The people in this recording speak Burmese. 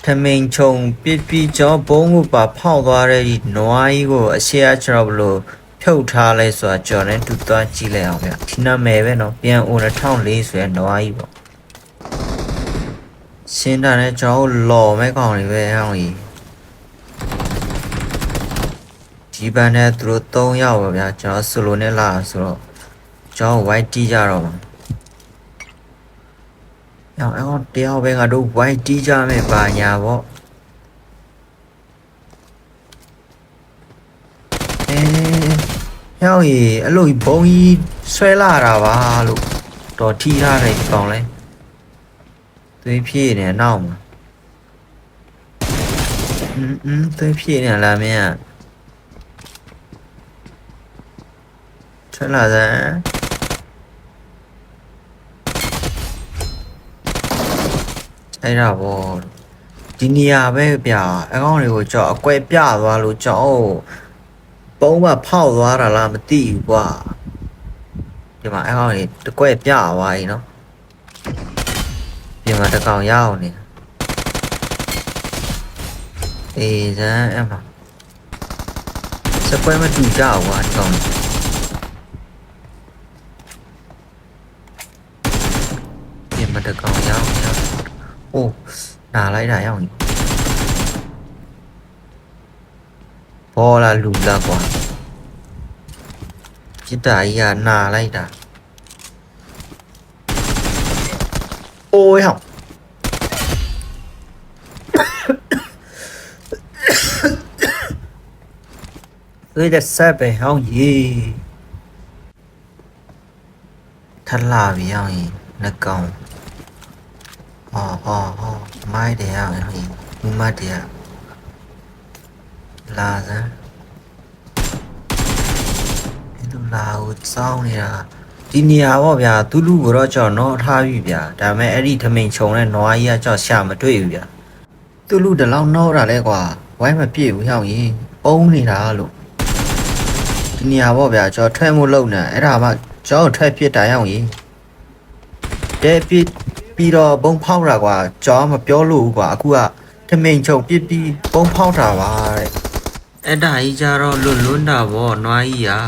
ထမင်းချုံပြကြောဘုံကိုပါဖောက်သွားတဲ့ဒီနွားကြီးကိုအရှေ့ကကျွန်တော်ဘလို့ဖြုတ်ထားလဲဆိုတာကျွန်တော်လည်းတူသွားကြည့်လိုက်အောင်ဗျဒီနာမည်ပဲနော်ပြန်ဦး2004ဆိုရနွားကြီးပေါ့ရှင်းတာနဲ့ကျွန်တော်လော်မဲ့ကောင်တွေပဲဟောင်းကြီးဒီဘန်နဲ့သူတို့3ယောက်ပါဗျာကျွန်တော်ဆိုလိုနဲ့လာဆိုတော့ကျွန်တော် white တီးကြတော့မှာအောင်အောင်တယောက်ပဲငါတို့ white တီးကြမယ်ပါညာပေါ့ဟောင်းကြီးအဲ့လိုဘုံကြီးဆွဲလာတာပါလို့တော်ထီးထားတယ်ဒီကောင်လဲသွေးဖြည့်နေနောက်မှာသွေးဖြည့်နေလားမင်းထွက်လာစမ်းအဲ့ဒါပေါ့ဒီနေရာပဲဗျာအကောင်တွေကိုကြောက်အကွဲပြသွားလို့ကြောက်ပုံးမဖောက်သွားတာလားမသိဘူးကွာဒီမှာအကောင်တွေတကွဲပြသွားပြီနော်ပြင်မှာတကောင်ရအောင်နေအေးစမ်းအဲ့မှာစပွဲမတူကြဘူးကွာဒီကောင်ပြင်မှာတကောင်ရအောင်အိုးနာလိုက်တာရအောင်ဘောလာလူလာကွာပြစ်တာကြီးကနာလိုက်တာအိုးဟောင်းเฮ้ยแต่แซ่บไปเฮายีထလာပြီဟောင်းကြီးနှကောင်ဟောမိုက်တယ်ဟောင်းကြီးမမတ်တယ်လာစမ်းဒီလာကိုစောင်းနေတာဒီနေရာပေါ့ဗျာသူလူကိုတော့ကြော်တော့ထားပြီဗျာဒါပေမဲ့အဲ့ဒီထမိန်ခြုံနဲ့နွားကြီးကကြော်ရှာမတွေ့ဘူးဗျာသူလူတလောက်နှောတာလဲကွာဝိုင်းမပြည့်ဘူးဟောင်းကြီးပုံးနေတာလို့ဒီနေရာပေါ့ဗျာကြော်ထွက်မှုလုံနေအဲ့ဒါမှကြော်ထွက်ပြစ်တာဟောင်းကြီးတဲပြစ်ပြီးတော့ဘုံဖောက်တာကွာကြော်မပြောလို့ဘူးကွာအခုကထမိန်ခြုံပြစ်ပြီးဘုံဖောက်တာပါတဲ့အဲ့ဒါကြီးကြတော့လွတ်တာပေါ့နွားကြီးอ่ะ